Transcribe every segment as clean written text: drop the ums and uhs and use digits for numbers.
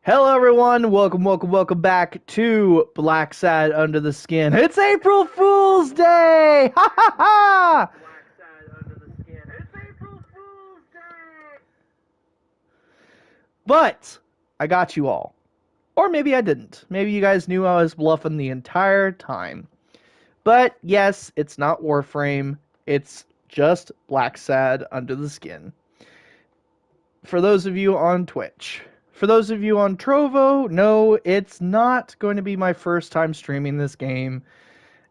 Hello everyone, welcome back to BlackSad Under the Skin. It's April Fool's Day! Ha ha ha! BlackSad Under the Skin. It's April Fool's Day! But, I got you all. Or maybe I didn't. Maybe you guys knew I was bluffing the entire time. But, yes, it's not Warframe. It's just BlackSad Under the Skin. For those of you on Twitch. For those of you on Trovo, no, it's not going to be my first time streaming this game.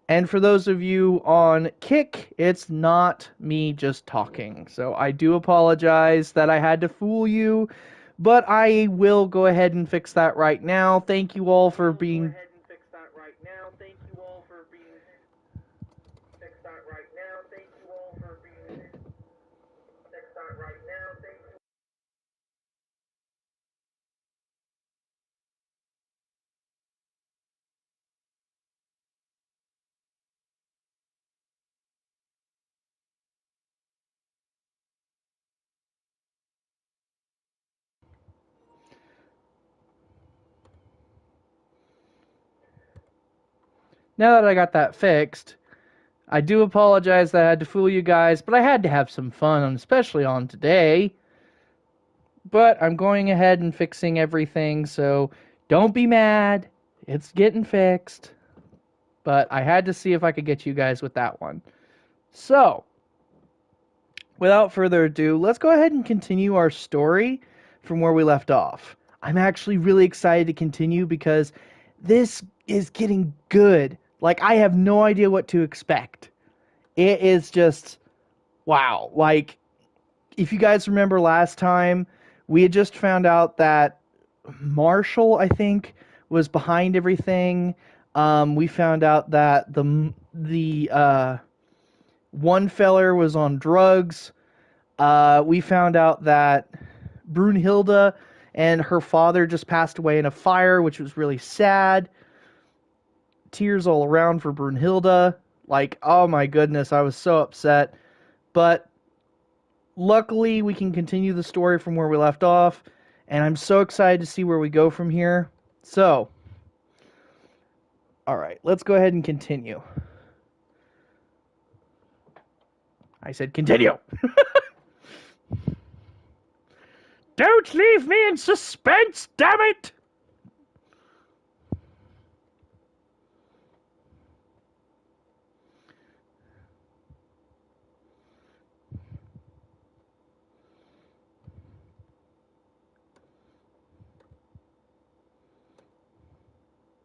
And for those of you on Kick, it's not me just talking. So I do apologize that I had to fool you, but I will go ahead and fix that right now. Thank you all for being... Now that I got that fixed, I do apologize that I had to fool you guys, but I had to have some fun, especially on today. But I'm going ahead and fixing everything, so don't be mad. It's getting fixed. But I had to see if I could get you guys with that one. So, without further ado, let's go ahead and continue our story from where we left off. I'm actually really excited to continue because this is getting good. Like, I have no idea what to expect. It is just, wow. Like, if you guys remember last time, we had just found out that Marshall, I think, was behind everything. We found out that the one feller was on drugs. We found out that Brunhilde and her father just passed away in a fire, which was really sad. Tears all around for Brunhilde. Like, oh my goodness, I was so upset. But luckily, we can continue the story from where we left off, and I'm so excited to see where we go from here. So, alright, let's go ahead and continue. I said continue! Don't leave me in suspense, damn it!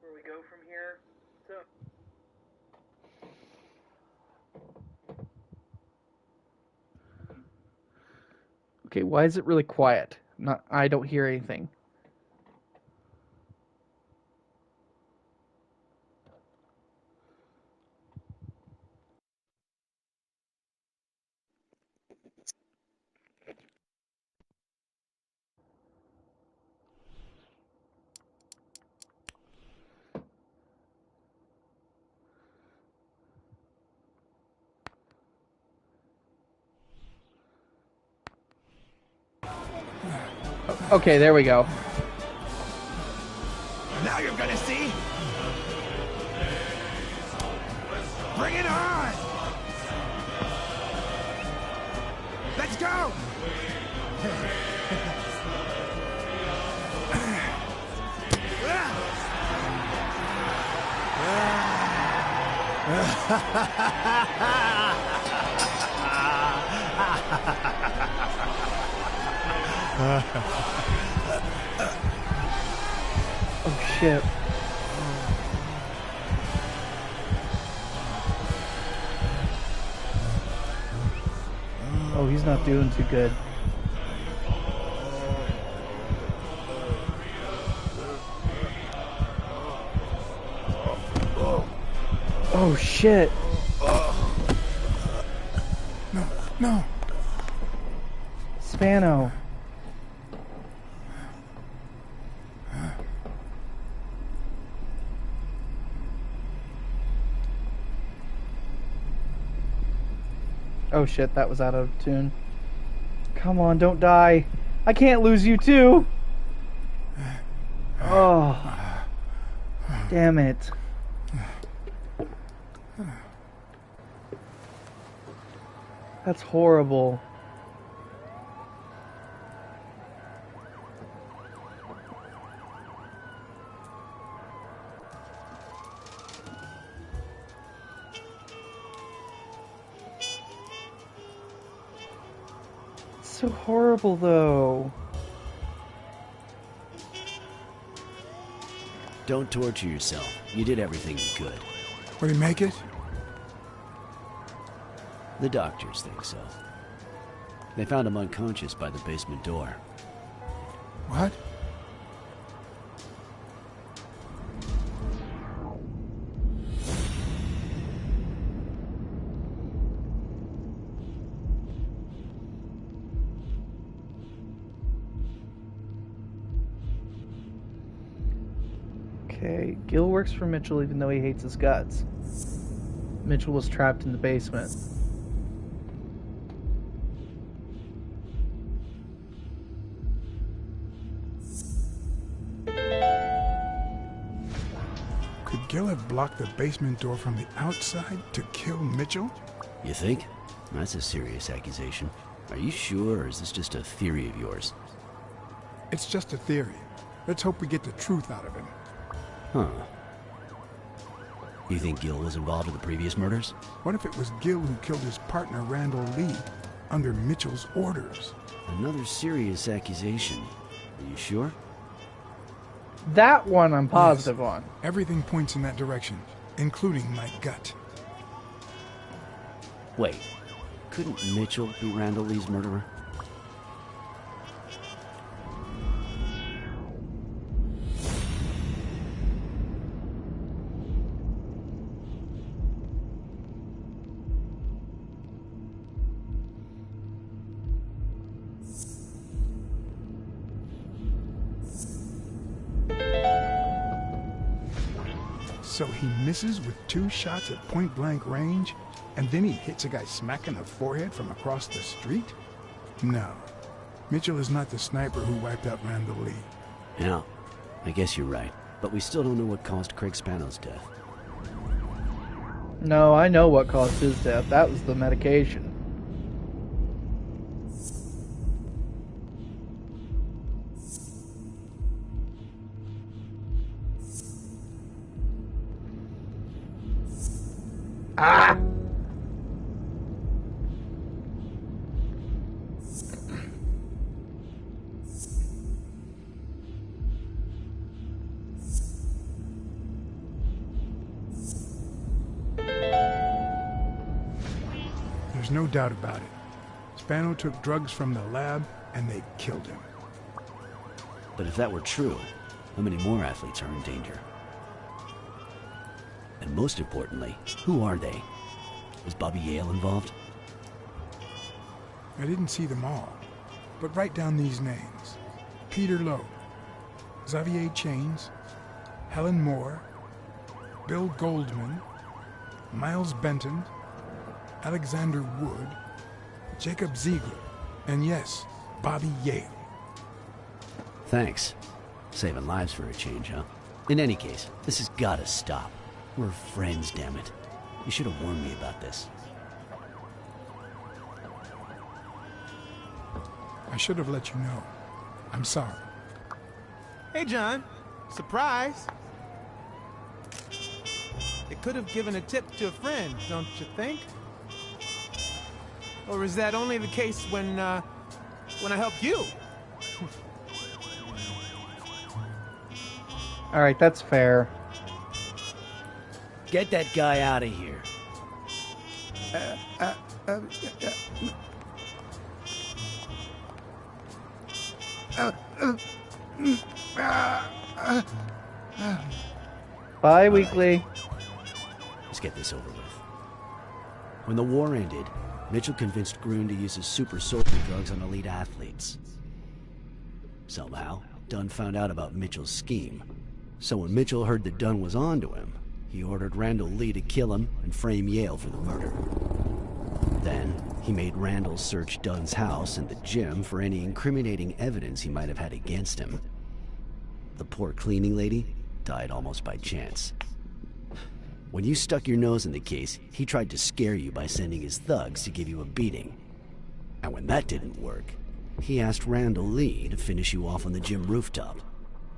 Where we go from here? So... Okay, why is it really quiet? I don't hear anything. Okay, there we go. Now you're gonna see. Bring it on! Let's go! Oh shit. Oh, he's not doing too good. Oh shit. No. Spano. Oh shit, that was out of tune. Come on, don't die. I can't lose you too. Oh, damn it. That's horrible. It's so horrible, though. Don't torture yourself. You did everything you could. Will he make it? The doctors think so. They found him unconscious by the basement door. What? Okay, Gil works for Mitchell even though he hates his guts. Mitchell was trapped in the basement. Could Gil have blocked the basement door from the outside to kill Mitchell? You think? That's a serious accusation. Are you sure, or is this just a theory of yours? It's just a theory. Let's hope we get the truth out of him. Huh. You think Gil was involved in the previous murders? What if it was Gil who killed his partner Randall Lee under Mitchell's orders? Another serious accusation. Are you sure? That one I'm positive Yes. on. Everything points in that direction, including my gut. Wait. Couldn't Mitchell be Randall Lee's murderer? So he misses with 2 shots at point-blank range, and then he hits a guy smack in the forehead from across the street? No. Mitchell is not the sniper who wiped out Randall Lee. Yeah, I guess you're right. But we still don't know what caused Craig Spano's death. No, I know what caused his death. That was the medication. Ah! There's no doubt about it. Spano took drugs from the lab, and they killed him. But if that were true, how many more athletes are in danger? And most importantly, who are they? Was Bobby Yale involved? I didn't see them all, but write down these names. Peter Lowe, Xavier Chains, Helen Moore, Bill Goldman, Miles Benton, Alexander Wood, Jacob Ziegler, and yes, Bobby Yale. Thanks. Saving lives for a change, huh? In any case, this has gotta stop. We're friends, damn it. You should have warned me about this. I should have let you know. I'm sorry. Hey, John. Surprise. It could have given a tip to a friend, don't you think? Or is that only the case when I help you? Alright, that's fair. Get that guy out of here. Bi-weekly. Let's get this over with. When the war ended, Mitchell convinced Grun to use his super soldier drugs on elite athletes. Somehow, Dunn found out about Mitchell's scheme. So when Mitchell heard that Dunn was onto him, he ordered Randall Lee to kill him and frame Yale for the murder. Then, he made Randall search Dunn's house and the gym for any incriminating evidence he might have had against him. the poor cleaning lady, died almost by chance. When you stuck your nose in the case, he tried to scare you by sending his thugs to give you a beating. And when that didn't work, he asked Randall Lee to finish you off on the gym rooftop.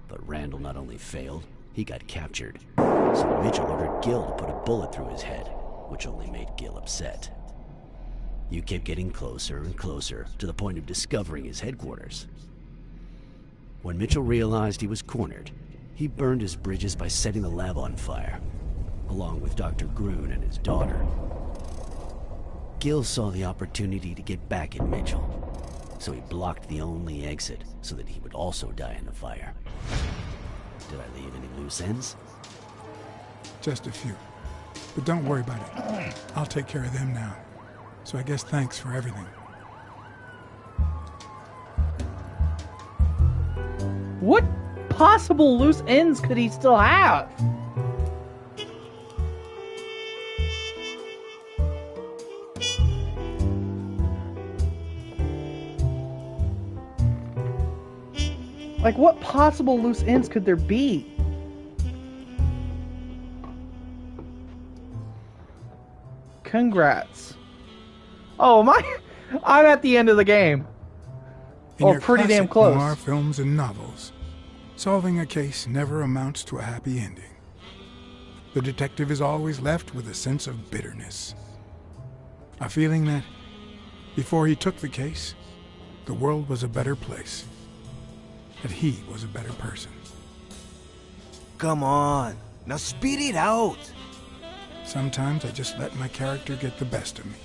But Randall not only failed, he got captured. So Mitchell ordered Gil to put a bullet through his head, which only made Gil upset. You kept getting closer and closer to the point of discovering his headquarters. When Mitchell realized he was cornered, he burned his bridges by setting the lab on fire, along with Dr. Grun and his daughter. Gil saw the opportunity to get back at Mitchell, so he blocked the only exit so that he would also die in the fire. Did I leave any loose ends? Just a few. But don't worry about it. I'll take care of them now. So I guess thanks for everything. What possible loose ends could he still have? Like, what possible loose ends could there be? Congrats. Oh, I'm at the end of the game. In Or your pretty damn classic close. noir films and novels, solving a case never amounts to a happy ending. The detective is always left with a sense of bitterness. A feeling that, before he took the case, the world was a better place. That he was a better person. Come on, now speed it out. Sometimes I just let my character get the best of me.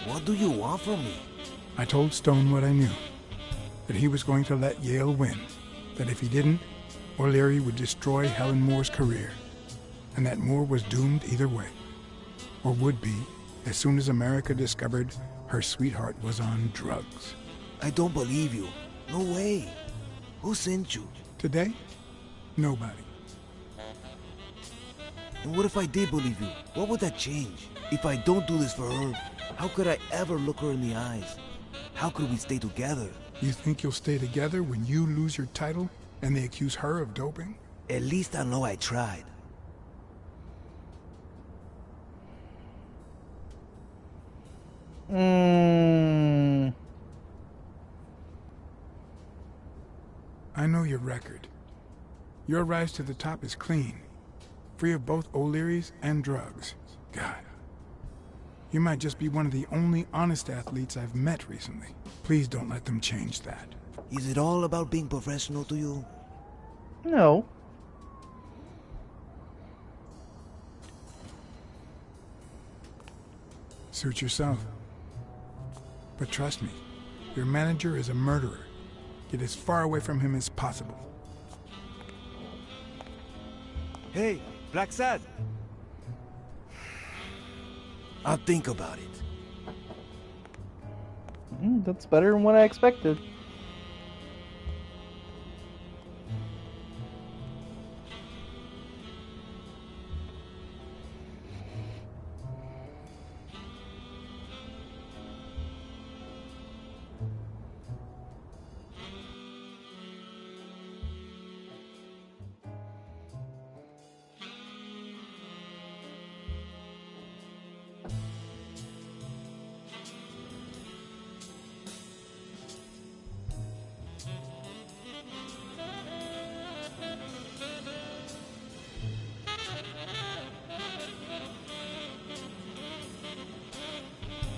What do you want from me? I told Stone what I knew. That he was going to let Yale win. That if he didn't, O'Leary would destroy Helen Moore's career. And that Moore was doomed either way. Or would be, as soon as America discovered her sweetheart was on drugs. I don't believe you. No way. Who sent you? Today? Nobody. And what if I did believe you? What would that change? If I don't do this for her, how could I ever look her in the eyes? How could we stay together? You think you'll stay together when you lose your title and they accuse her of doping? At least I know I tried. I know your record. Your rise to the top is clean. Free of both O'Leary's and drugs. God. You might just be one of the only honest athletes I've met recently. Please don't let them change that. Is it all about being professional to you? No. Suit yourself. But trust me, your manager is a murderer. Get as far away from him as possible. Hey, BlackSad. I'll think about it. That's better than what I expected.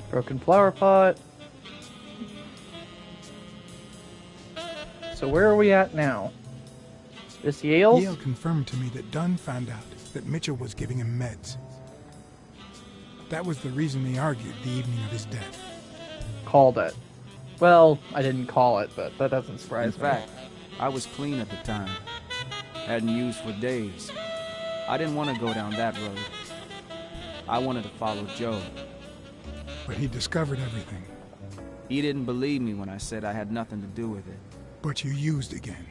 Broken flower pot. So where are we at now? This Yale's? Yale confirmed to me that Dunn found out that Mitchell was giving him meds. That was the reason they argued the evening of his death. Called it. Well, I didn't call it, but that doesn't surprise In me. fact, I was clean at the time. Hadn't used for days. I didn't want to go down that road. I wanted to follow Joe. But he discovered everything. He didn't believe me when I said I had nothing to do with it. But you used again.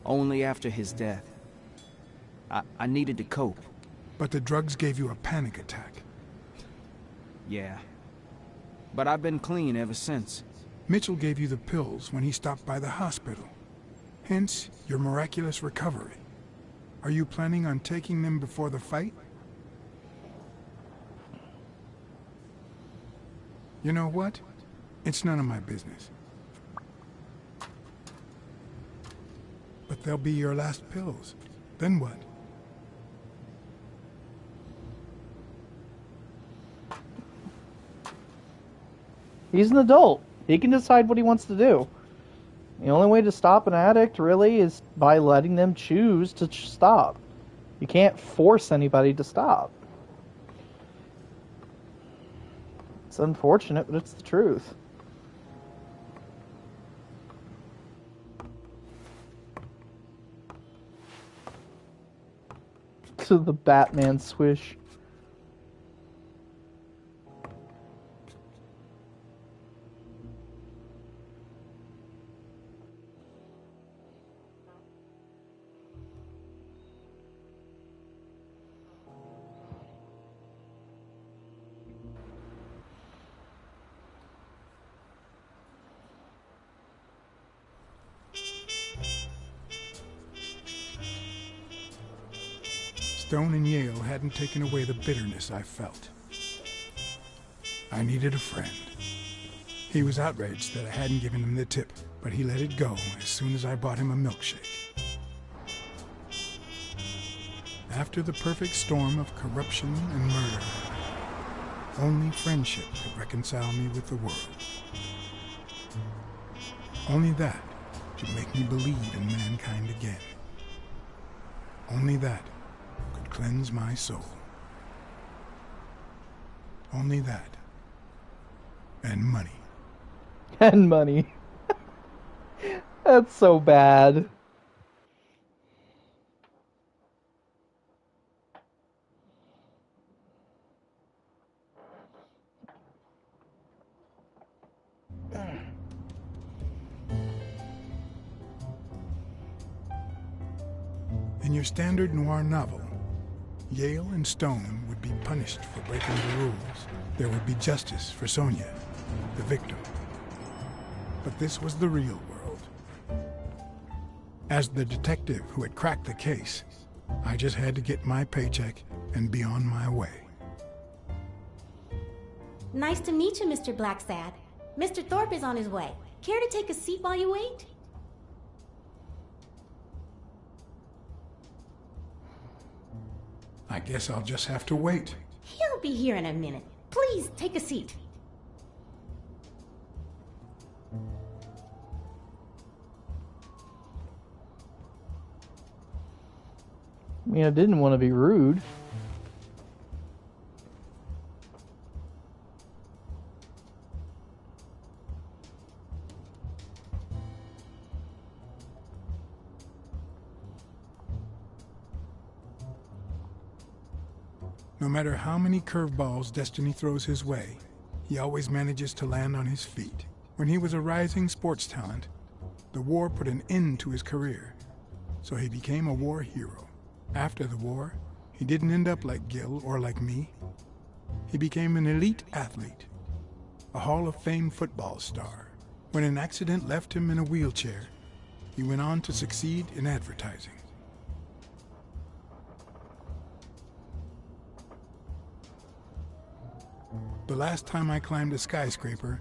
Only after his death. I needed to cope. But the drugs gave you a panic attack. Yeah. But I've been clean ever since. Mitchell gave you the pills when he stopped by the hospital. Hence, your miraculous recovery. Are you planning on taking them before the fight? You know what? It's none of my business. But they'll be your last pills. Then what? He's an adult. He can decide what he wants to do. The only way to stop an addict, really, is by letting them choose to stop. You can't force anybody to stop. It's unfortunate, but it's the truth. To the Batman swish. Stone and Yale hadn't taken away the bitterness I felt. I needed a friend. He was outraged that I hadn't given him the tip, but he let it go as soon as I bought him a milkshake. After the perfect storm of corruption and murder, only friendship could reconcile me with the world. Only that could make me believe in mankind again. Only that could cleanse my soul. Only that. And money. And money. That's so bad. In your standard noir novel, Yale and Stone would be punished for breaking the rules. There would be justice for Sonia, the victim. But this was the real world. As the detective who had cracked the case, I just had to get my paycheck and be on my way. Nice to meet you, Mr. BlackSad. Mr. Thorpe is on his way. Care to take a seat while you wait? I guess I'll just have to wait. He'll be here in a minute. Please, take a seat. I mean, I didn't want to be rude. No matter how many curveballs destiny throws his way, he always manages to land on his feet. When he was a rising sports talent, the war put an end to his career, so he became a war hero. After the war, he didn't end up like Gil or like me. He became an elite athlete, a Hall of Fame football star. When an accident left him in a wheelchair, he went on to succeed in advertising. The last time I climbed a skyscraper,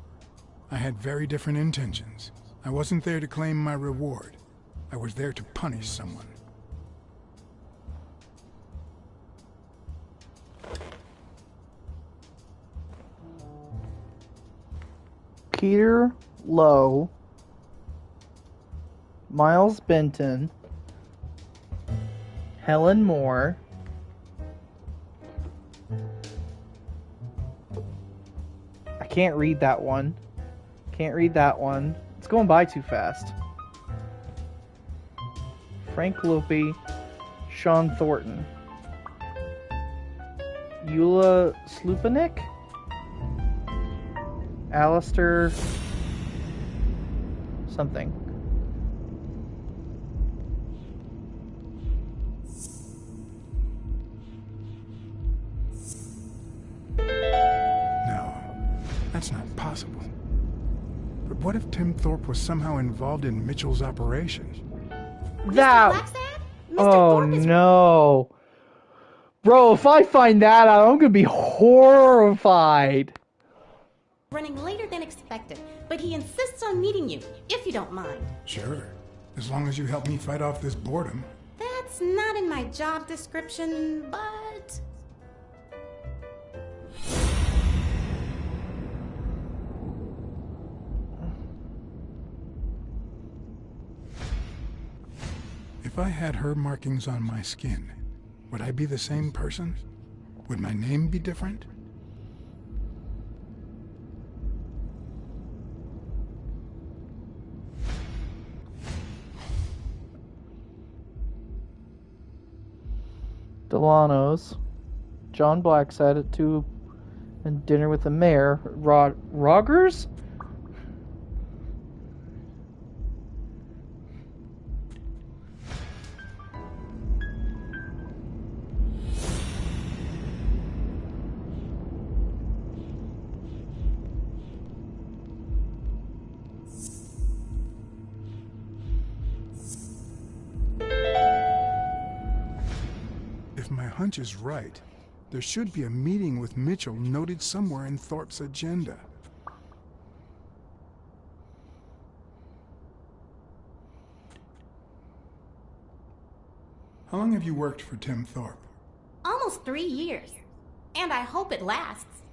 I had very different intentions. I wasn't there to claim my reward. I was there to punish someone. Peter Lowe, Miles Benton, Helen Moore, I can't read that one. Can't read that one. It's going by too fast. Frank Lope, Sean Thornton, Eula Slupanik, Alistair something. No, that's not possible. But what if Tim Thorpe was somehow involved in Mitchell's operation? That. Mr. BlackSad? Mr. Oh Thorpe is no. Bro, if I find that out, I'm gonna be horrified. running later than expected, but he insists on meeting you, if you don't mind. Sure. As long as you help me fight off this boredom. That's not in my job description, but... If I had her markings on my skin, would I be the same person? Would my name be different? Delano's. John BlackSad at 2 and dinner with the mayor. Rogers? If my hunch is right, there should be a meeting with Mitchell noted somewhere in Thorpe's agenda. How long have you worked for Tim Thorpe? Almost 3 years. And I hope it lasts.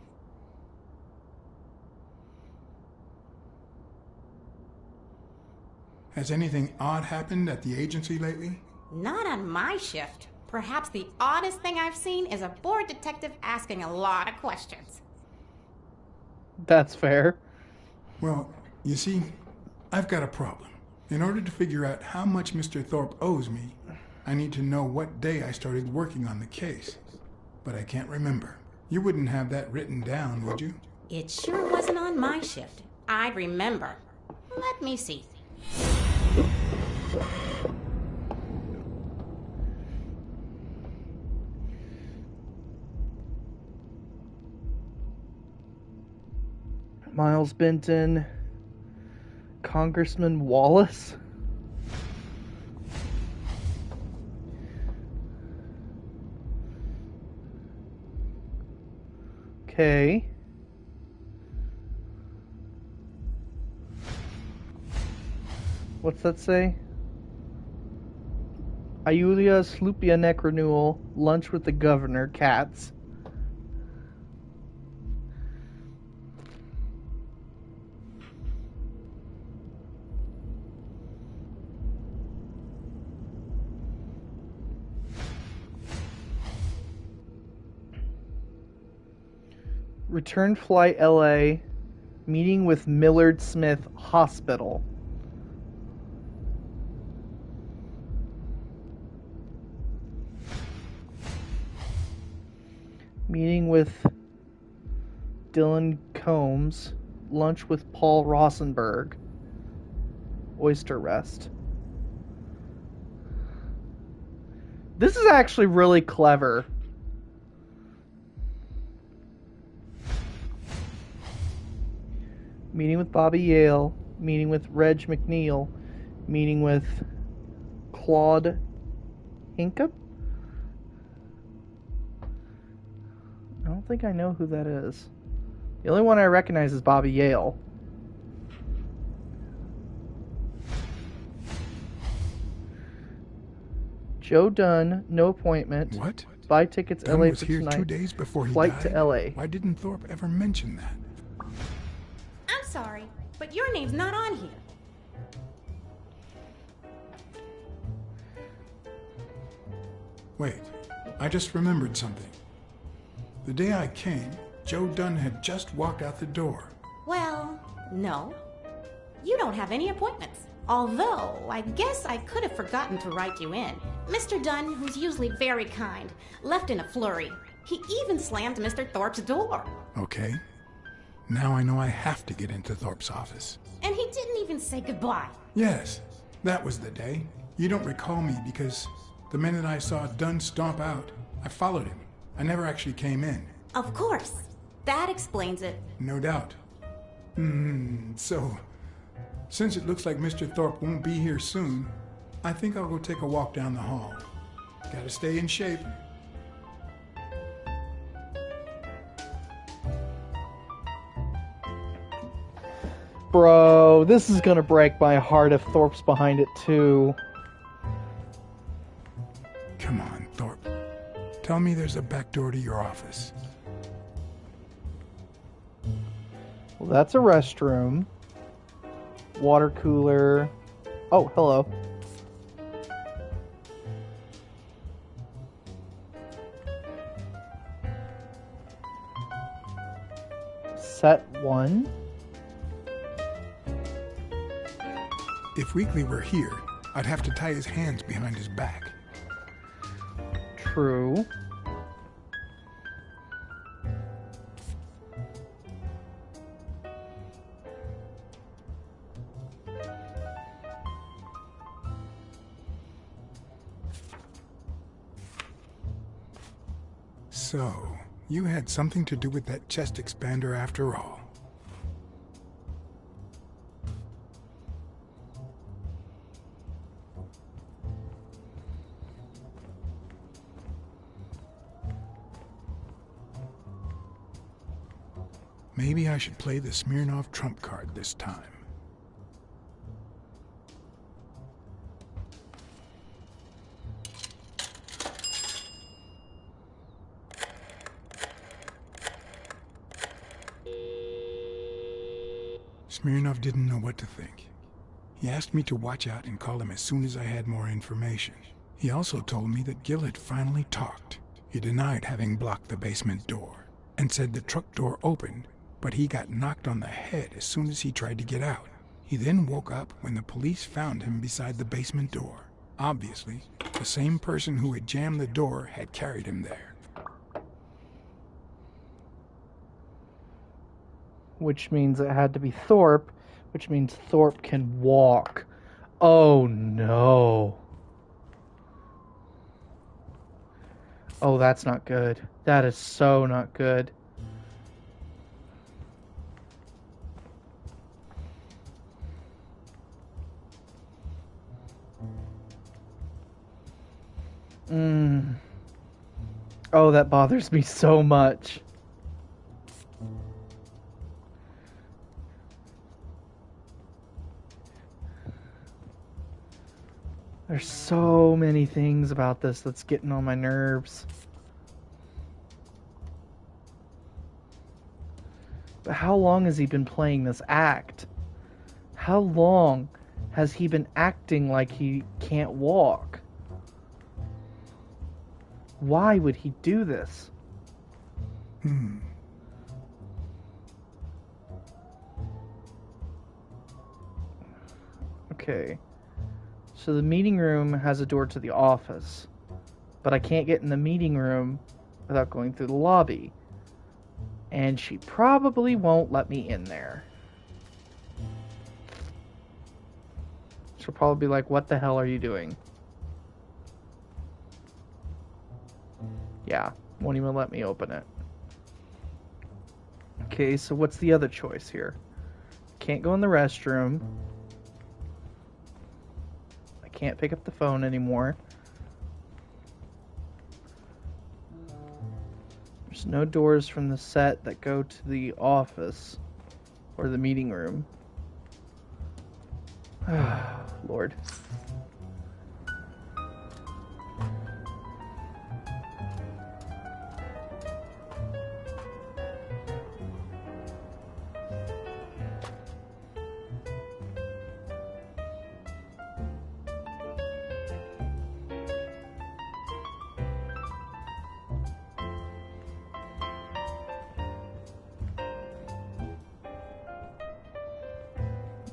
Has anything odd happened at the agency lately? Not on my shift. Perhaps the oddest thing I've seen is a bored detective asking a lot of questions. That's fair. Well, you see, I've got a problem. In order to figure out how much Mr. Thorpe owes me, I need to know what day I started working on the case. But I can't remember. You wouldn't have that written down, would you? It sure wasn't on my shift. I'd remember. Let me see. Miles Benton. Congressman Wallace. Okay. What's that say? Iulia Slupia neck renewal. Lunch with the governor. Cats. Return flight LA. Meeting with Millard Smith Hospital. Meeting with Dylan Combs. Lunch with Paul Rosenberg. Oyster Rest. This is actually really clever. Meeting with Bobby Yale. Meeting with Reg McNeil. Meeting with Claude Hinckup? I don't think I know who that is. The only one I recognize is Bobby Yale. Joe Dunn, no appointment. What? Buy tickets Dunn LA was for here tonight. 2 days before he Flight died? to LA. Why didn't Thorpe ever mention that? I'm sorry, but your name's not on here. Wait, I just remembered something. The day I came, Joe Dunn had just walked out the door. Well, no. You don't have any appointments. Although, I guess I could have forgotten to write you in. Mr. Dunn, who's usually very kind, left in a flurry. He even slammed Mr. Thorpe's door. Okay. Now I know I have to get into Thorpe's office. And he didn't even say goodbye. Yes, that was the day. You don't recall me because the minute I saw Dunn stomp out, I followed him. I never actually came in. Of course. That explains it. No doubt. So, since it looks like Mr. Thorpe won't be here soon, I think I'll go take a walk down the hall. Gotta stay in shape. Bro, this is gonna break my heart if Thorpe's behind it too. Come on, Thorpe. Tell me there's a back door to your office. Well, that's a restroom. Water cooler. Oh, hello. Set 1. If Weekly were here, I'd have to tie his hands behind his back. True. So, you had something to do with that chest expander after all. Maybe I should play the Smirnov trump card this time. Smirnov didn't know what to think. He asked me to watch out and call him as soon as I had more information. He also told me that Gil had finally talked. He denied having blocked the basement door, and said the truck door opened, but he got knocked on the head as soon as he tried to get out. He then woke up when the police found him beside the basement door. Obviously, the same person who had jammed the door had carried him there. Which means it had to be Thorpe, which means Thorpe can walk. Oh no. Oh, that's not good. That is so not good. Oh, that bothers me so much. There's so many things about this that's getting on my nerves. But how long has he been playing this act? How long has he been acting like he can't walk? Why would he do this? Okay. So the meeting room has a door to the office, but I can't get in the meeting room without going through the lobby. And she probably won't let me in there. She'll probably be like, what the hell are you doing? Yeah, won't even let me open it. Okay, so what's the other choice here? Can't go in the restroom. I can't pick up the phone anymore. There's no doors from the set that go to the office or the meeting room. Lord.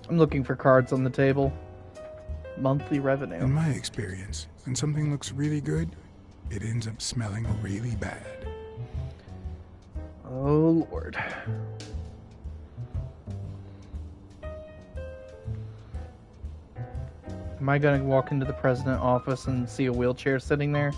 I'm looking for cards on the table. Monthly revenue. In my experience, when something looks really good, it ends up smelling really bad. Oh, Lord. Am I going to walk into the president's office and see a wheelchair sitting there?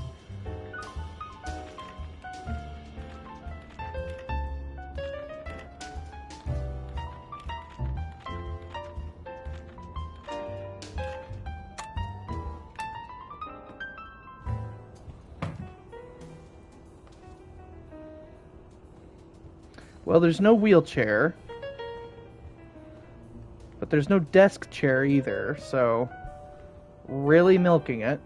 Well, there's no wheelchair. But there's no desk chair either, so... Really milking it.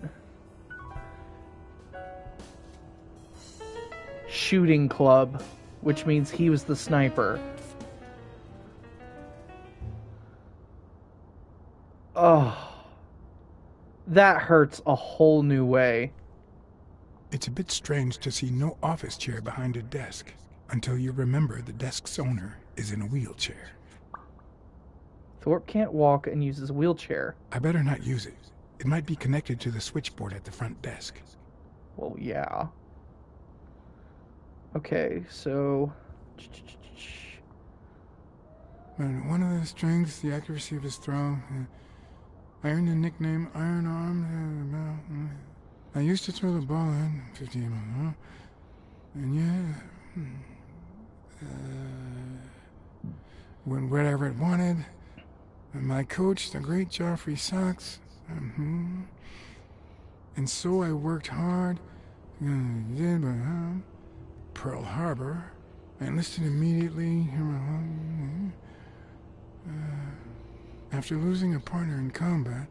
Shooting club, which means he was the sniper. Oh, that hurts a whole new way. It's a bit strange to see no office chair behind a desk, until you remember the desk's owner is in a wheelchair. Thorpe can't walk and uses a wheelchair. I better not use it. It might be connected to the switchboard at the front desk. Well, yeah. Okay, so... One of the strengths, the accuracy of his throw. I earned the nickname Iron Arm. I used to throw the ball in 50 miles. And yeah... went wherever it wanted. And my coach, the great Joffrey Sachs. And so I worked hard. Pearl Harbor. I enlisted immediately. After losing a partner in combat,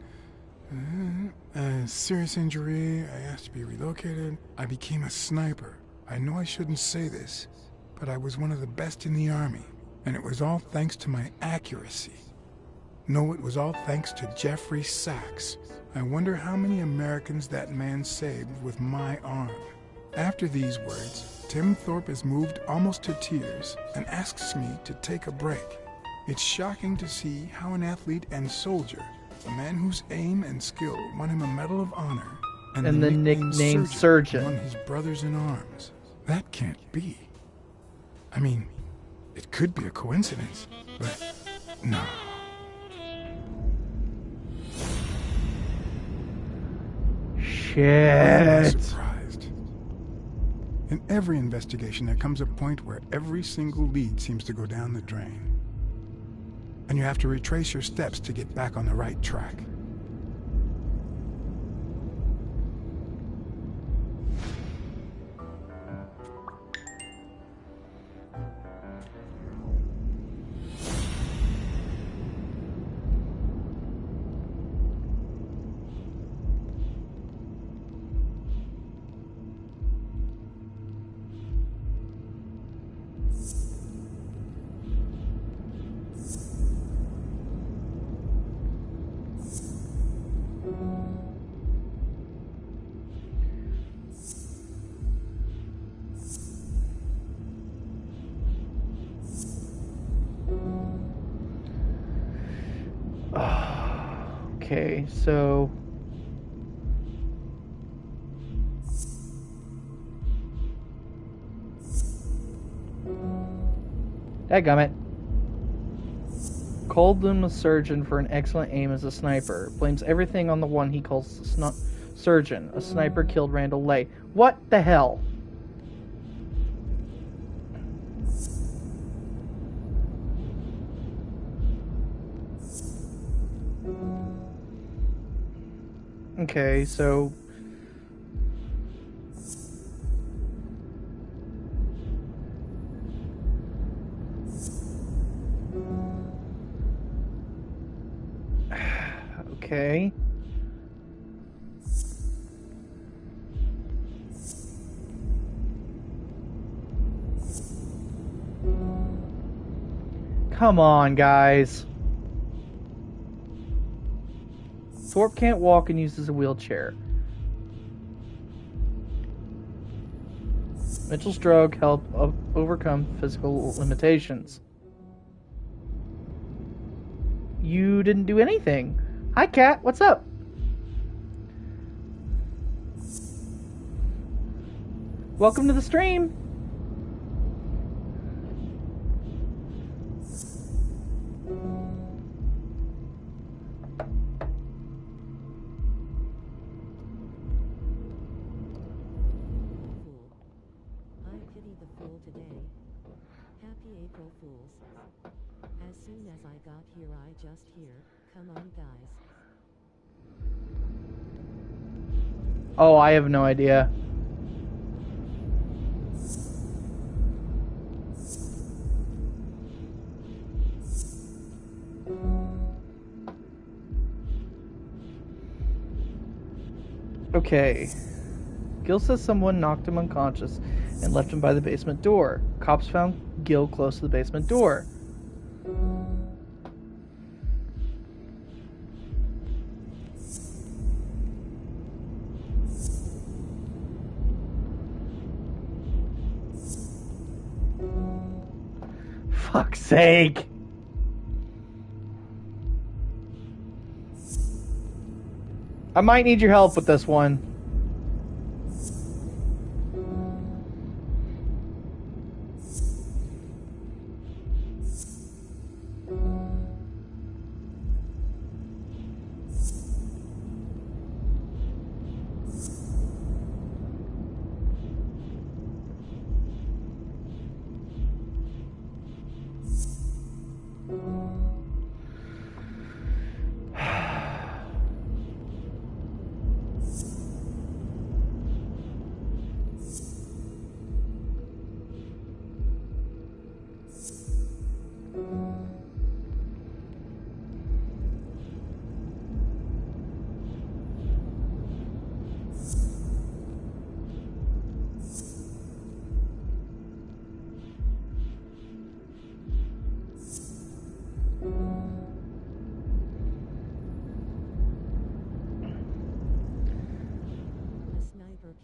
a serious injury, I asked to be relocated. I became a sniper. I know I shouldn't say this, but I was one of the best in the Army, and it was all thanks to my accuracy. No, it was all thanks to Jeffrey Sachs. I wonder how many Americans that man saved with my arm. After these words, Tim Thorpe is moved almost to tears and asks me to take a break. It's shocking to see how an athlete and soldier, a man whose aim and skill won him a Medal of Honor, and the nickname Surgeon won his brothers in arms. That can't be. I mean, it could be a coincidence, but no. Shit. I'm surprised. In every investigation, there comes a point where every single lead seems to go down the drain. And you have to retrace your steps to get back on the right track. Okay, so... Dadgummit. Called them a surgeon for an excellent aim as a sniper. Blames everything on the one he calls the surgeon. A sniper killed Randall Lay. What the hell? Okay, so... Okay. Come on, guys. Thorpe can't walk and uses a wheelchair. Mitchell's drug helped overcome physical limitations. You didn't do anything. Hi, Cat. What's up? Welcome to the stream. Oh, I have no idea. Okay. Gil says someone knocked him unconscious and left him by the basement door. Cops found Gil close to the basement door. Fuck's sake! I might need your help with this one.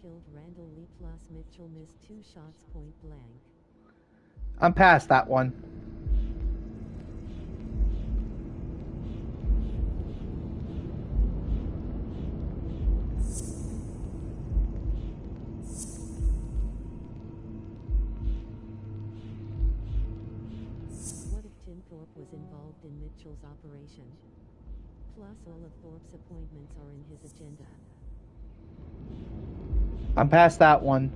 Killed Randall Lee plus Mitchell missed 2 shots point blank. I'm past that one. What if Tim Thorpe was involved in Mitchell's operation? Plus all of Thorpe's appointments are in his agenda. I'm past that one.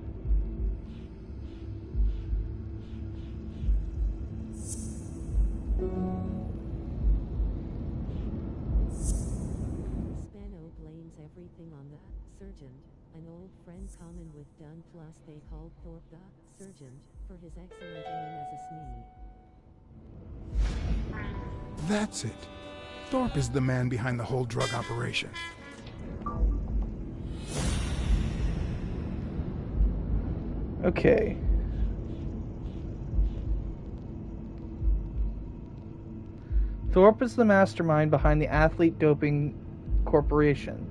Spano blames everything on the surgeon, an old friend common with Dunn, plus they called Thorpe the surgeon for his excellent aim as a SME. That's it. Thorpe is the man behind the whole drug operation. Okay. Thorpe is the mastermind behind the Athlete Doping Corporation.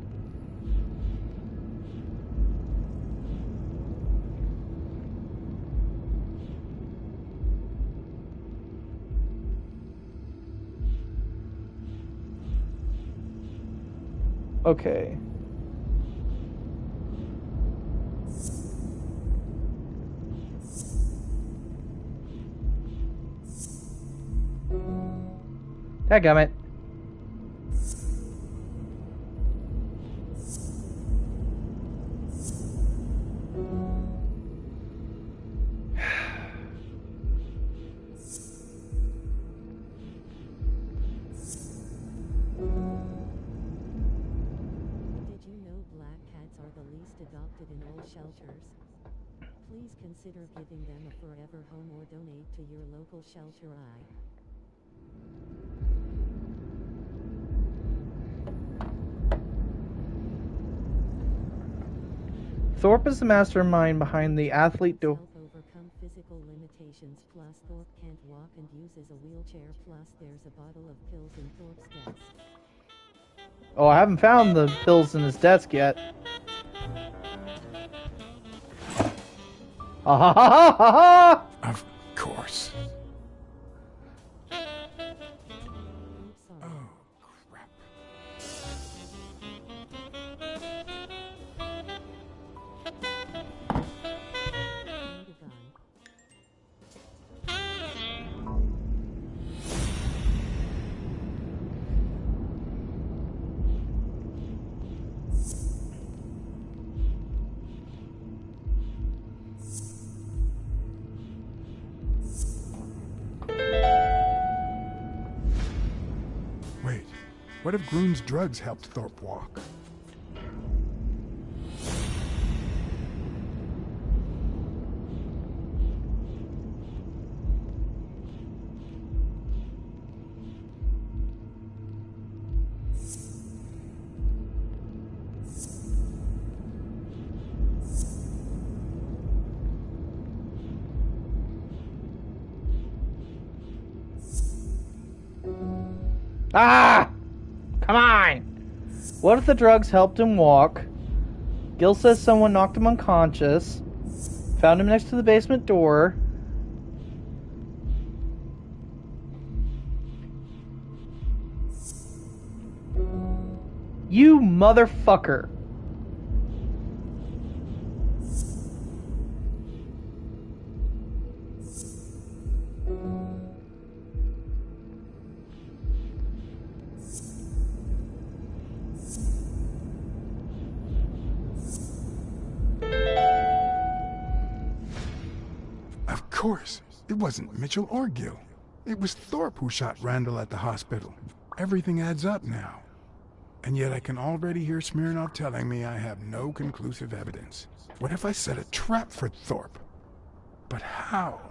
Okay. Dadgummit. Did you know black cats are the least adopted in all shelters? Please consider giving them a forever home or donate to your local shelter. Thorpe is the mastermind behind the Athlete Doping. Help overcome physical limitations, plus Thorpe can't walk and uses a wheelchair, plus there's a bottle of pills in Thorpe's desk. Oh, I haven't found the pills in his desk yet. Ah ha ha ha ha ha! Of course. Sorry. Oh, crap. Need a gun. Wait, what if Groon's drugs helped Thorpe walk? Ah! Come on! What if the drugs helped him walk? Gil says someone knocked him unconscious. Found him next to the basement door. You motherfucker. Of course, it wasn't Mitchell or Gil. It was Thorpe who shot Randall at the hospital. Everything adds up now. And yet I can already hear Smirnov telling me I have no conclusive evidence. What if I set a trap for Thorpe? But how?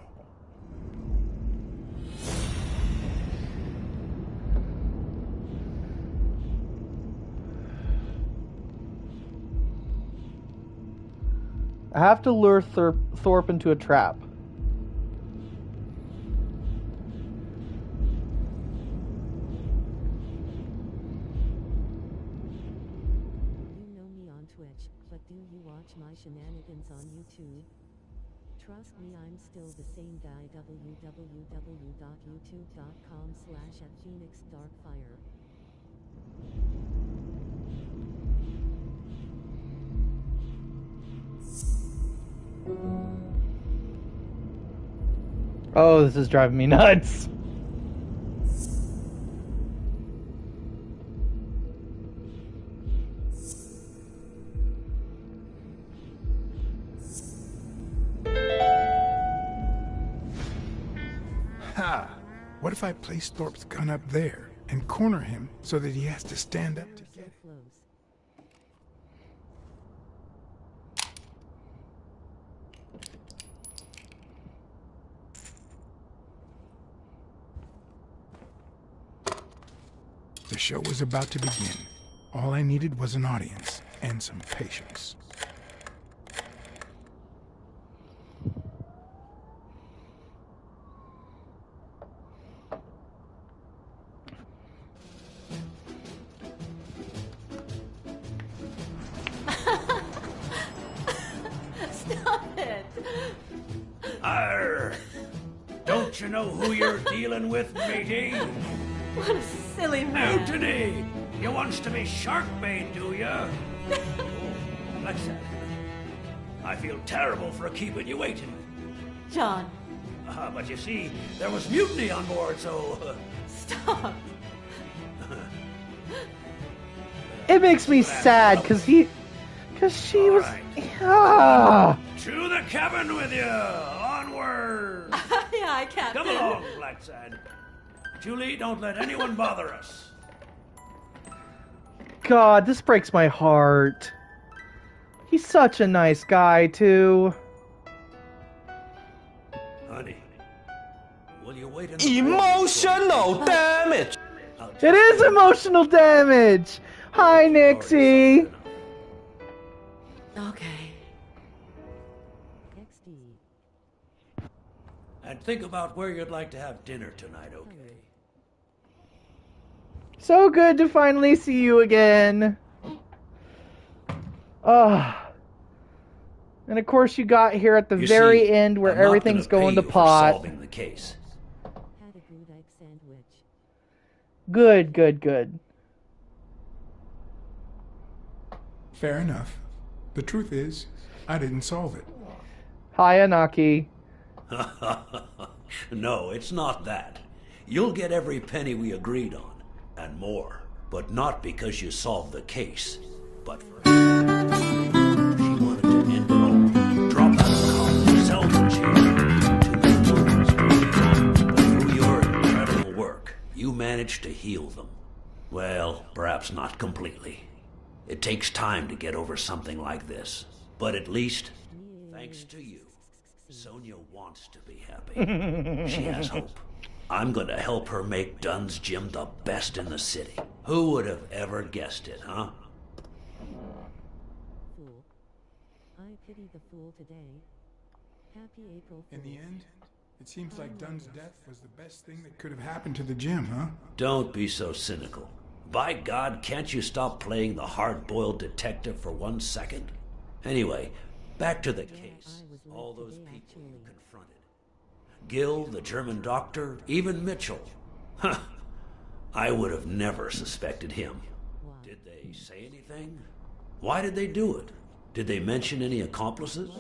I have to lure Thorpe into a trap. You know me on Twitch, but do you watch my shenanigans on YouTube? Trust me, I'm still the same guy. www.youtube.com/@PhoenixDarkfire. Oh, this is driving me nuts. Ha! What if I place Thorpe's gun up there and corner him so that he has to stand up to So get it? close. The show was about to begin. All I needed was an audience and some patience. Stop it! Arr! Don't you know who you're dealing with, matey? What a silly man. Anthony! You wants to be shark bait, do ya? BlackSad. I feel terrible for keeping you waiting. John, But you see, there was mutiny on board, so... stop. It makes me sad because she All was. right. Ah! To the cabin with you! Onward! Yeah, I can't. Come along, BlackSad. Julie, don't let anyone bother us. God, this breaks my heart. He's such a nice guy, too. Honey, will you wait in the Emotional damage. It is emotional damage! Hi, Nixie! Okay. XD. And think about where you'd like to have dinner tonight, okay? So good to finally see you again. Ah. And of course you got here at the You very see, end where I'm not everything's gonna going pay to you for pot. solving the case. Had a good egg sandwich. Good, good, good. Fair enough. The truth is, I didn't solve it. Hi, Anaki. No, it's not that. You'll get every penny we agreed on, and more. But not because you solved the case, but for she wanted to end it all. Drop out of college, sell the machine to the wounds. But through your incredible work, you managed to heal them. Well, perhaps not completely. It takes time to get over something like this. But at least, thanks to you, Sonia wants to be happy. She has hope. I'm gonna help her make Dunn's Gym the best in the city. Who would have ever guessed it, huh? Fool. I pity the fool today. Happy April In the Fools. end, It seems like Dunn's death was the best thing that could have happened to the gym, huh? Don't be so cynical. By God, can't you stop playing the hard-boiled detective for 1 second? Anyway, back to the case. All those people you confronted. Gill, the German doctor, even Mitchell. Huh. I would have never suspected him. Did they say anything? Why did they do it? Did they mention any accomplices?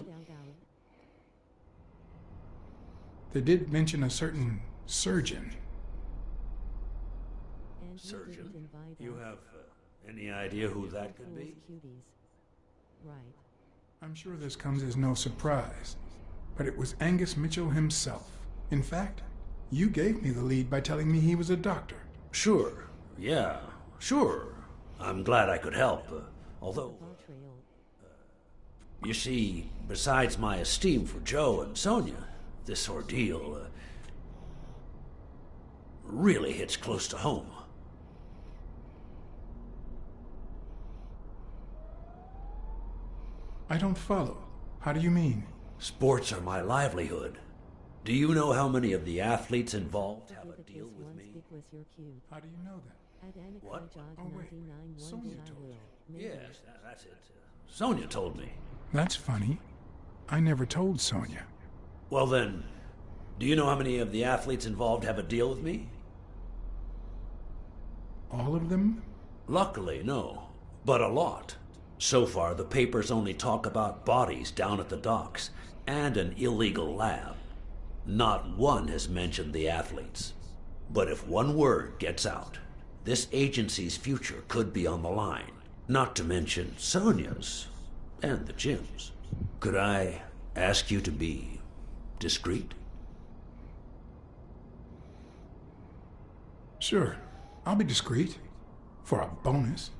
They did mention a certain surgeon. Surgeon? You have any idea who that could be? Right. I'm sure this comes as no surprise, but it was Angus Mitchell himself. In fact, you gave me the lead by telling me he was a doctor. Sure. Yeah, sure. I'm glad I could help. Although, you see, besides my esteem for Joe and Sonia, this ordeal really hits close to home. I don't follow. How do you mean? Sports are my livelihood. Do you know how many of the athletes involved have a deal with me? How do you know that? What? Oh, wait. Sonia told you. Yes, that's it. Sonia told me. That's funny. I never told Sonia. Well then, do you know how many of the athletes involved have a deal with me? All of them? Luckily, no. But a lot. So far, the papers only talk about bodies down at the docks and an illegal lab. Not one has mentioned the athletes. But if one word gets out, this agency's future could be on the line. Not to mention Sonia's and the gym's. Could I ask you to be discreet? Sure. I'll be discreet. For a bonus.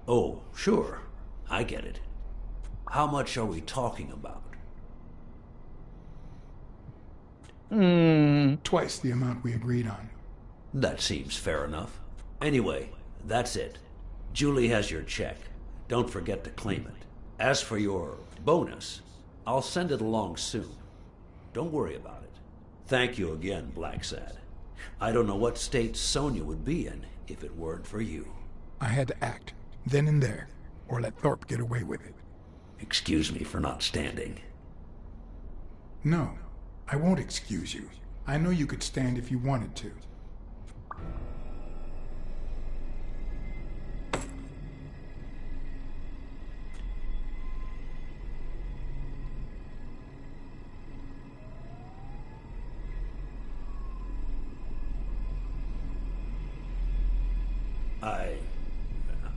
Oh, sure. I get it. How much are we talking about? Twice the amount we agreed on. That seems fair enough. Anyway, that's it. Julie has your check. Don't forget to claim it. As for your bonus, I'll send it along soon. Don't worry about it. Thank you again, BlackSad. I don't know what state Sonia would be in if it weren't for you. I had to act, then and there, or let Thorpe get away with it. Excuse me for not standing. No, I won't excuse you. I know you could stand if you wanted to.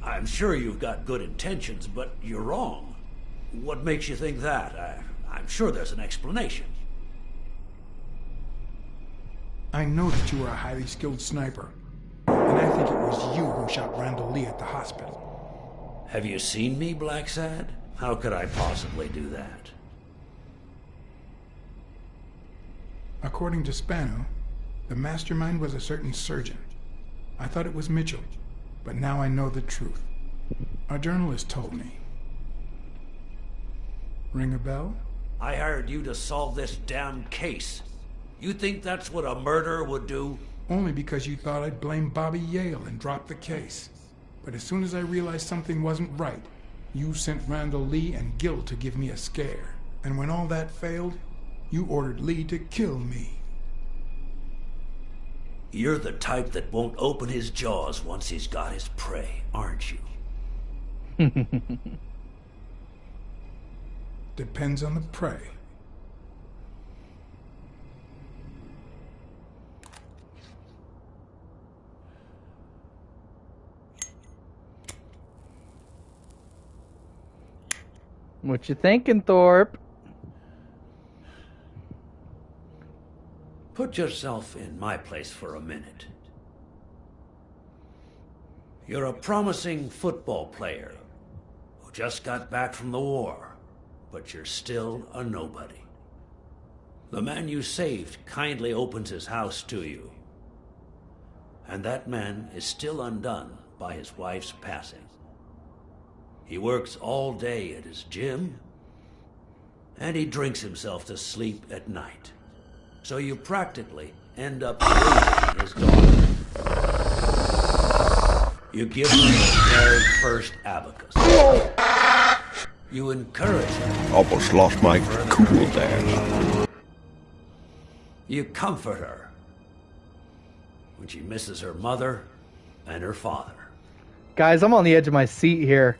I'm sure you've got good intentions, but you're wrong. What makes you think that? I'm sure there's an explanation. I know that you are a highly skilled sniper, and I think it was you who shot Randall Lee at the hospital. Have you seen me, BlackSad? How could I possibly do that? According to Spano, the mastermind was a certain surgeon. I thought it was Mitchell, but now I know the truth. A journalist told me. Ring a bell? I hired you to solve this damn case. You think that's what a murderer would do? Only because you thought I'd blame Bobby Yale and drop the case. But as soon as I realized something wasn't right, you sent Randall Lee and Gill to give me a scare. And when all that failed, you ordered Lee to kill me. You're the type that won't open his jaws once he's got his prey, aren't you? Depends on the prey. What you thinking, Thorpe? Put yourself in my place for a minute. You're a promising football player who just got back from the war, but you're still a nobody. The man you saved kindly opens his house to you, and that man is still undone by his wife's passing. He works all day at his gym, and he drinks himself to sleep at night. So you practically end up raising his daughter. You give her the very first abacus. You encourage her. Almost lost my cool there. You comfort her when she misses her mother and her father. Guys, I'm on the edge of my seat here.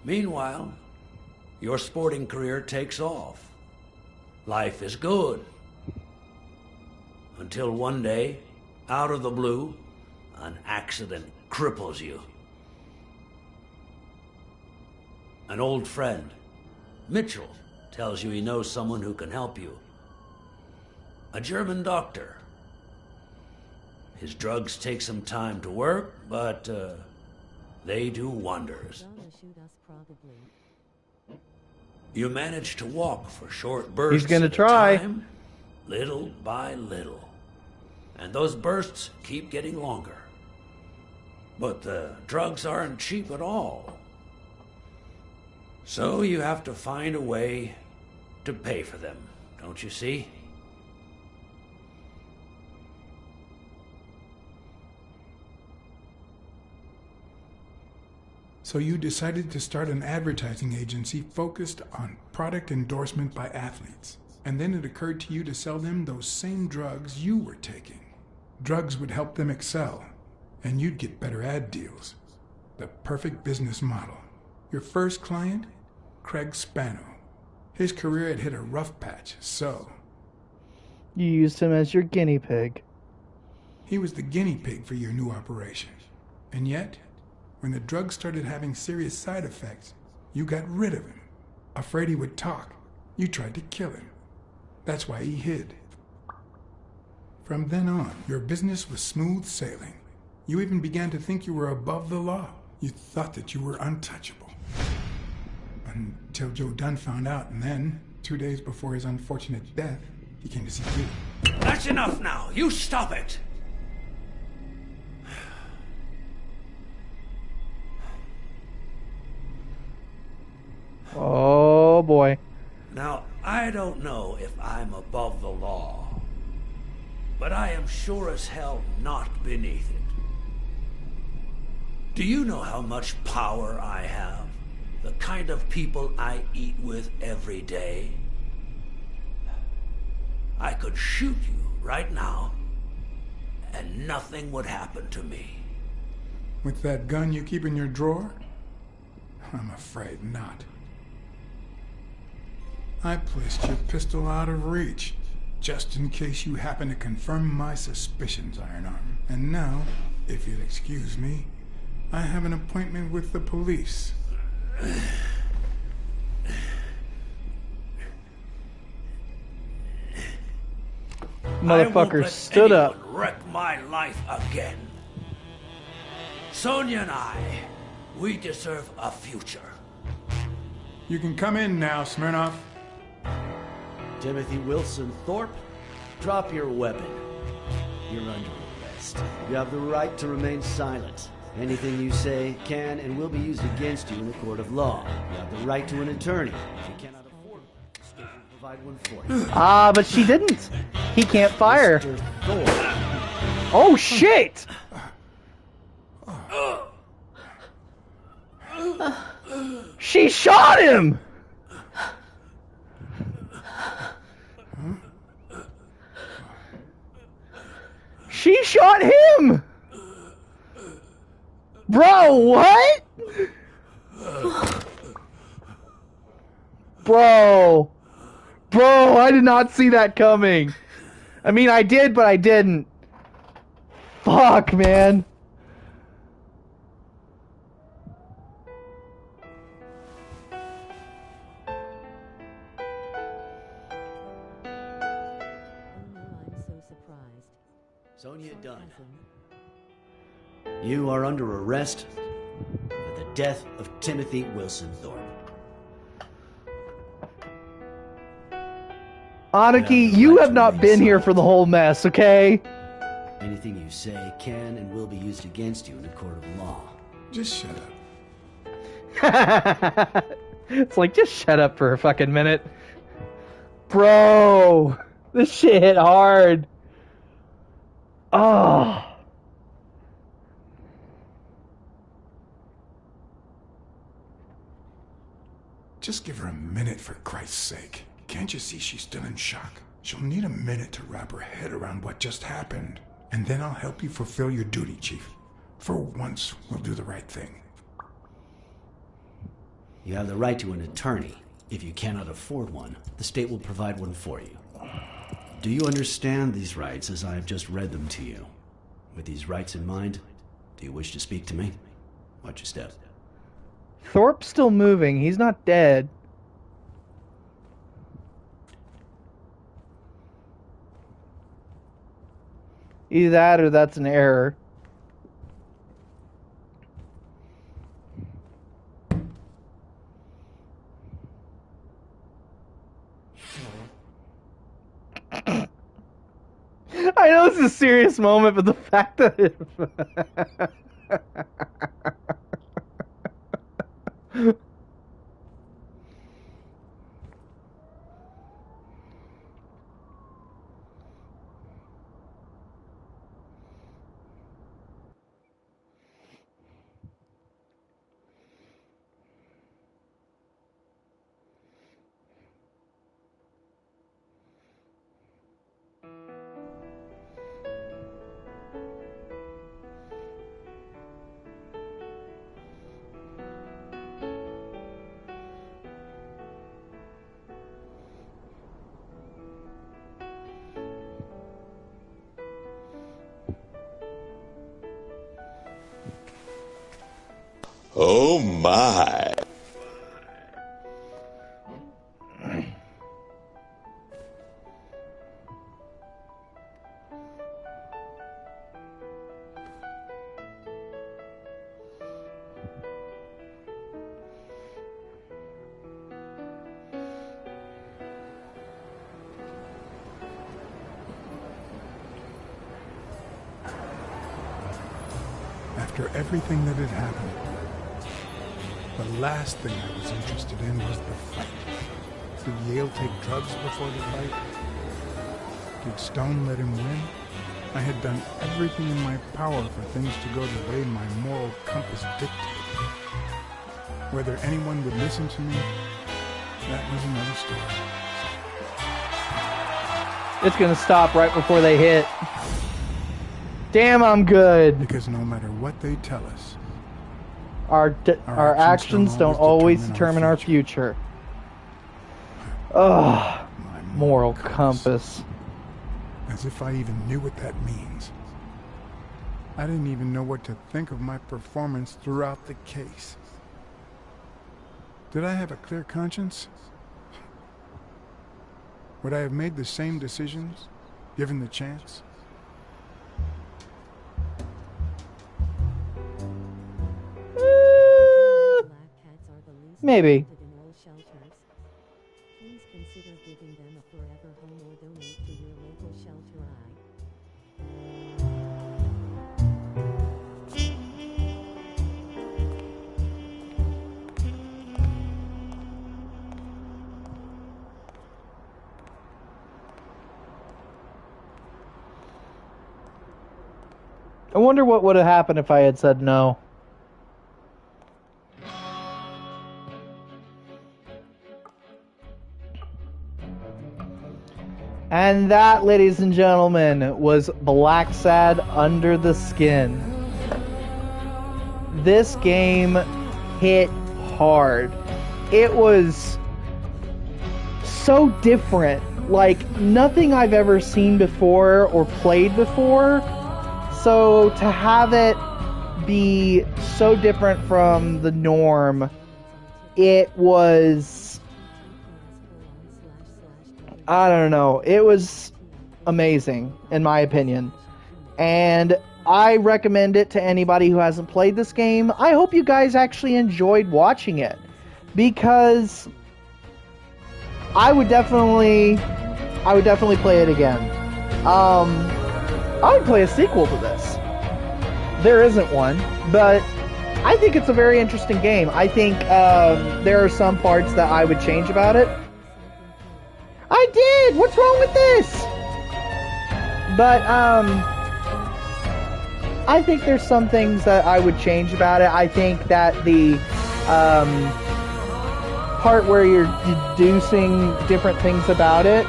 Meanwhile, your sporting career takes off. Life is good. Until one day, out of the blue, an accident cripples you. An old friend, Mitchell, tells you he knows someone who can help you. A German doctor. His drugs take some time to work, but they do wonders. You manage to walk for short bursts. He's gonna at a try. time, little by little. And those bursts keep getting longer. But the drugs aren't cheap at all. So you have to find a way to pay for them, don't you see? So you decided to start an advertising agency focused on product endorsement by athletes. And then it occurred to you to sell them those same drugs you were taking. Drugs would help them excel, and you'd get better ad deals. The perfect business model. Your first client? Craig Spano. His career had hit a rough patch, so... You used him as your guinea pig. He was the guinea pig for your new operation. And yet, when the drug started having serious side effects, you got rid of him. Afraid he would talk, you tried to kill him. That's why he hid. From then on, your business was smooth sailing. You even began to think you were above the law. You thought that you were untouchable. Until Joe Dunn found out, and then, 2 days before his unfortunate death, he came to see you. That's enough now! You stop it! Oh boy. Now, I don't know if I'm above the law, but I am sure as hell not beneath it. Do you know how much power I have? The kind of people I eat with every day? I could shoot you right now, and nothing would happen to me. With that gun you keep in your drawer? I'm afraid not. I placed your pistol out of reach, just in case you happen to confirm my suspicions, Ironarm. And now, if you'll excuse me, I have an appointment with the police. Motherfucker stood up. Wreck my life again. Sonia and I, we deserve a future. You can come in now, Smirnoff. Timothy Wilson Thorpe, drop your weapon. You're under arrest. You have the right to remain silent. Anything you say can and will be used against you in a court of law. You have the right to an attorney. If you cannot afford one, the state will provide one for you. Ah, but she didn't. He can't fire. Mr. Thorpe. Oh shit! She shot him! She shot him! Bro, what? Bro. Bro, I did not see that coming. I mean, I did, but I didn't. Fuck, man. Sonia Dunn, you are under arrest for the death of Timothy Wilson Thorpe. Anarchy, you have not been here for the whole mess, okay? Anything you say can and will be used against you in a court of law. Just shut up. It's like, just shut up for a fucking minute. Bro, this shit hit hard. Oh. Just give her a minute, for Christ's sake. Can't you see she's still in shock? She'll need a minute to wrap her head around what just happened. And then I'll help you fulfill your duty, Chief. For once, we'll do the right thing. You have the right to an attorney. If you cannot afford one, the state will provide one for you. Do you understand these rights as I have just read them to you? With these rights in mind, do you wish to speak to me? Watch your step. Thorpe's still moving. He's not dead. Either that or that's an error. I know it's a serious moment, but the fact that it... Oh my. After everything that had happened, the last thing I was interested in was the fight. Did Yale take drugs before the fight? Did Stone let him win? I had done everything in my power for things to go the way my moral compass dictated. Whether anyone would listen to me, that was another story. It's gonna stop right before they hit. Damn, I'm good. Because no matter what they tell us, Our actions don't always determine our future. Ugh. Moral compass. As if I even knew what that means. I didn't even know what to think of my performance throughout the case. Did I have a clear conscience? Would I have made the same decisions, given the chance? Maybe. Please consider giving them a forever home or donate to your local shelter. I wonder what would have happened if I had said no. And that, ladies and gentlemen, was BlackSad Under the Skin. This game hit hard. It was so different. Like, nothing I've ever seen before or played before. So, to have it be so different from the norm, it was... I don't know. It was amazing, in my opinion. And I recommend it to anybody who hasn't played this game. I hope you guys actually enjoyed watching it. Because I would definitely play it again. I would play a sequel to this. There isn't one, but I think it's a very interesting game. I think there are some parts that I would change about it. I did! What's wrong with this? But, I think there's some things that I would change about it. I think that the, part where you're deducing different things about it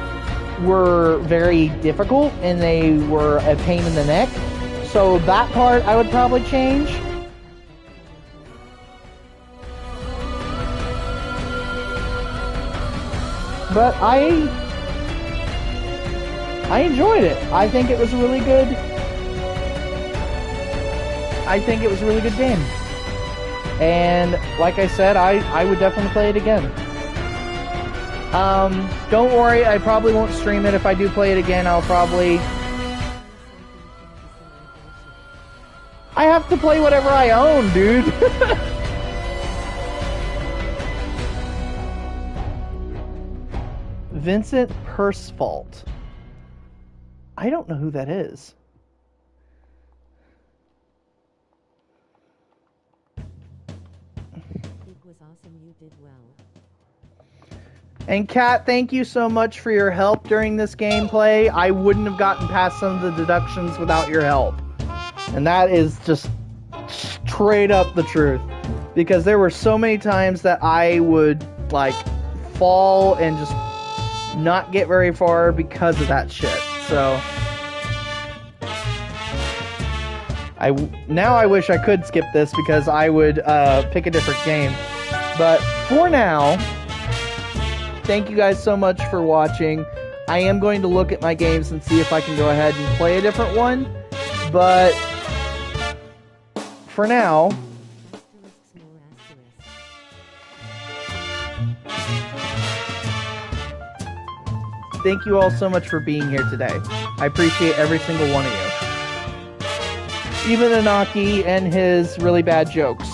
were very difficult and they were a pain in the neck. So that part I would probably change. But I enjoyed it. I think it was a really good game. And like I said, I would definitely play it again. Don't worry, I probably won't stream it. If I do play it again, I'll probably... I have to play whatever I own, dude. Vincent Pursfault. I don't know who that is. It was awesome, you did well. And Kat, thank you so much for your help during this gameplay. I wouldn't have gotten past some of the deductions without your help. And that is just straight up the truth. Because there were so many times that I would, like, fall and just not get very far because of that shit. So... now I wish I could skip this because I would pick a different game. But for now, thank you guys so much for watching. I am going to look at my games and see if I can go ahead and play a different one. But for now, thank you all so much for being here today. I appreciate every single one of you. Even Anaki and his really bad jokes.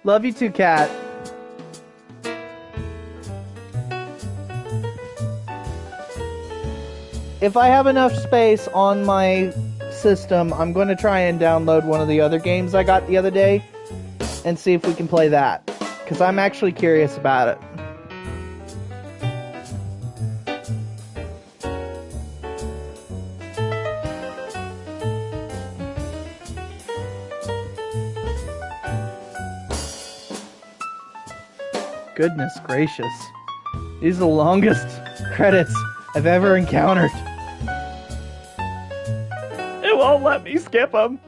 Love you too, Kat. If I have enough space on my system, I'm going to try and download one of the other games I got the other day and see if we can play that. Because I'm actually curious about it. Goodness gracious. These are the longest credits I've ever encountered. It won't let me skip them.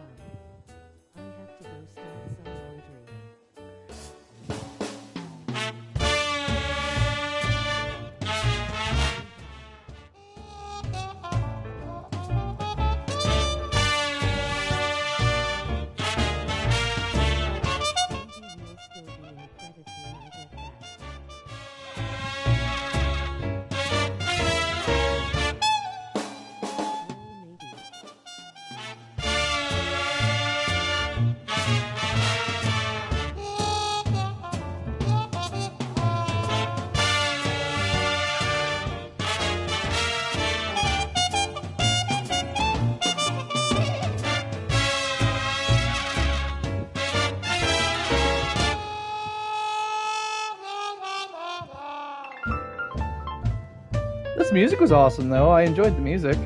This music was awesome, though. I enjoyed the music.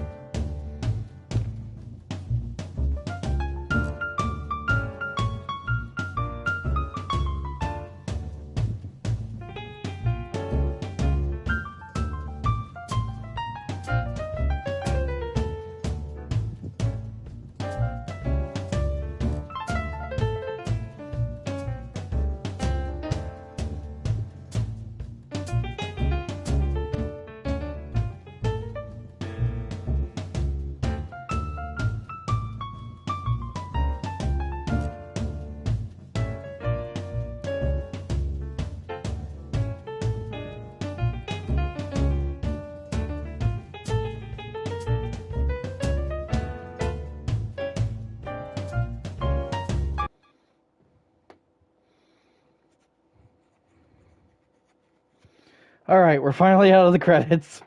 Alright, we're finally out of the credits.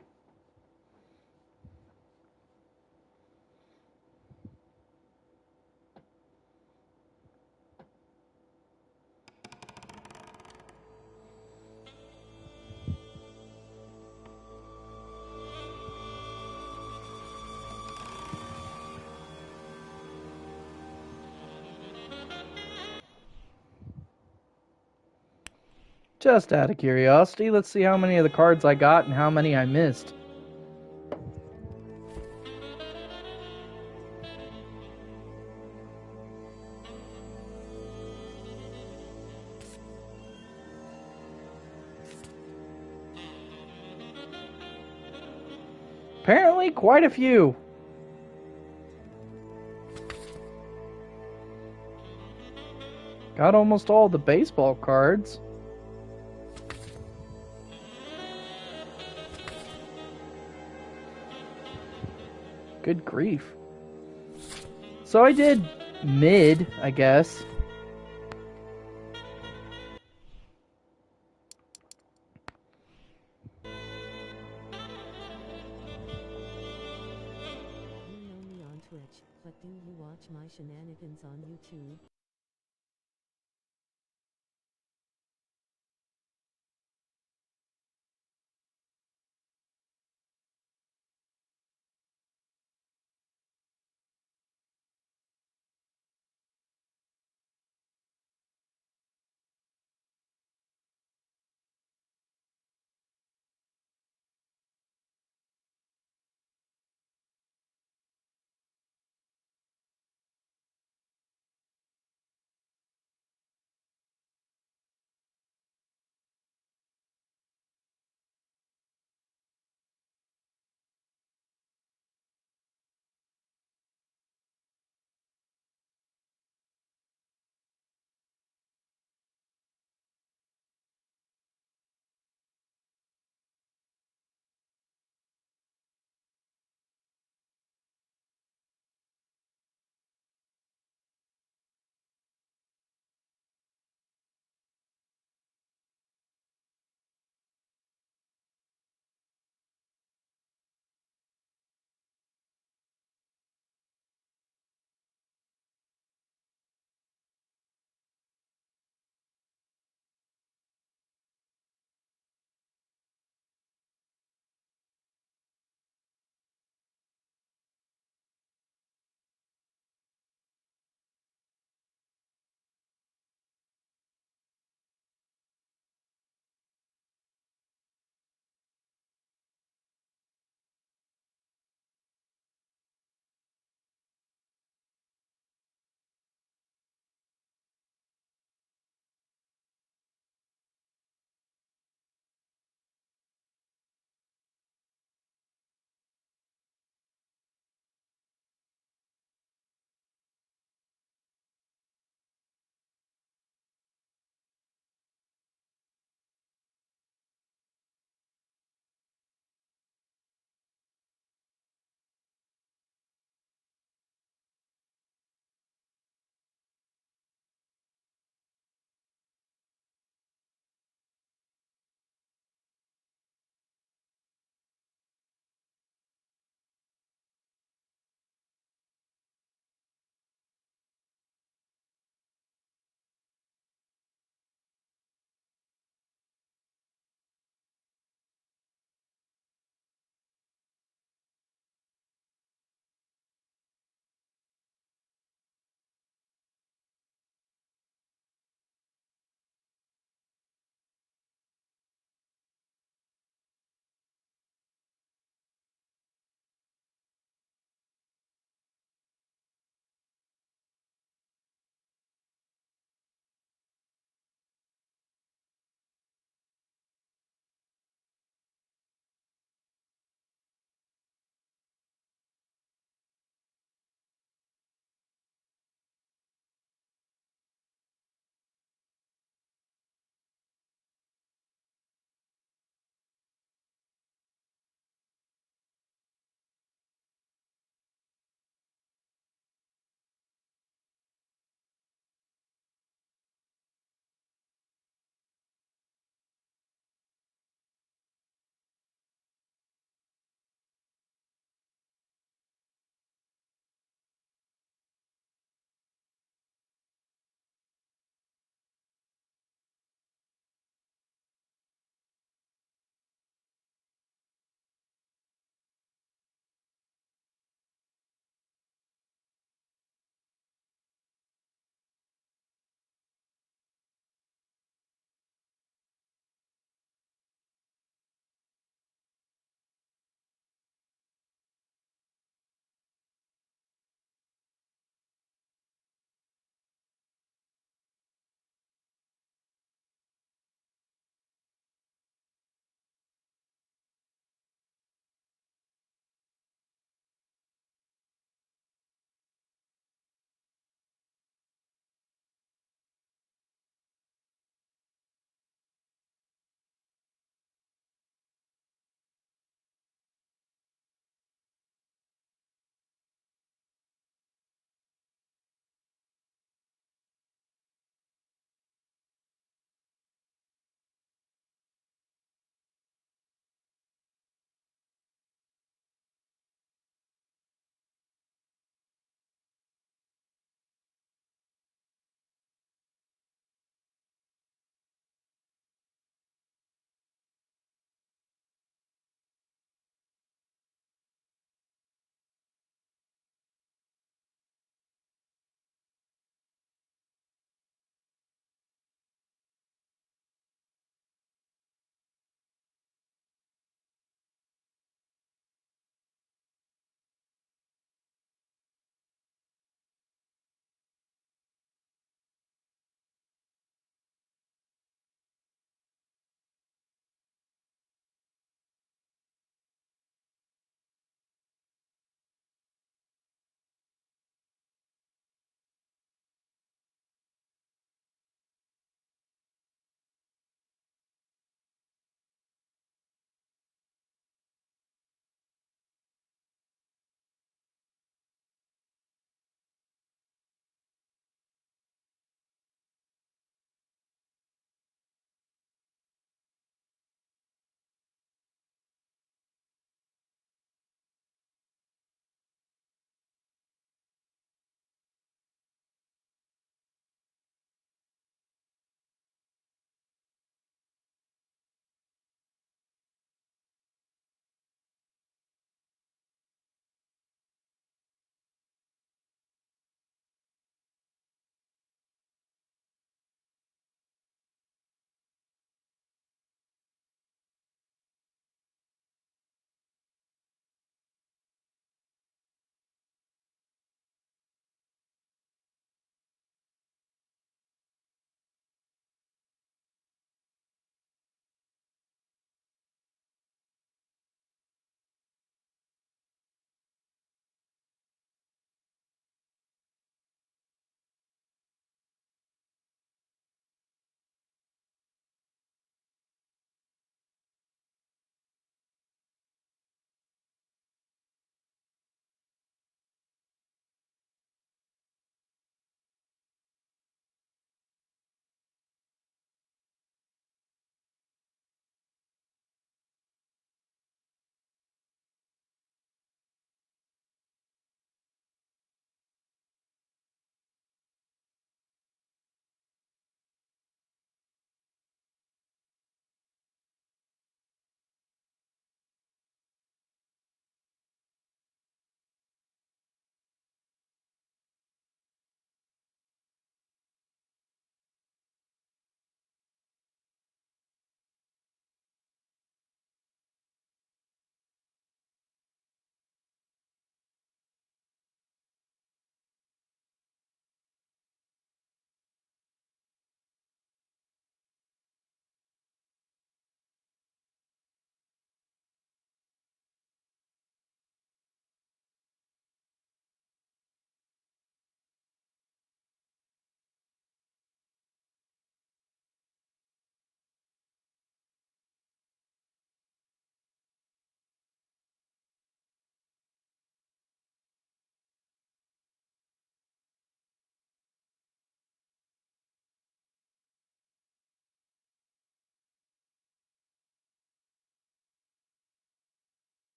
Just out of curiosity, let's see how many of the cards I got and how many I missed. Apparently, quite a few. Got almost all the baseball cards. Good grief. So I did mid, I guess. You know me on Twitch, but do you watch my shenanigans on YouTube?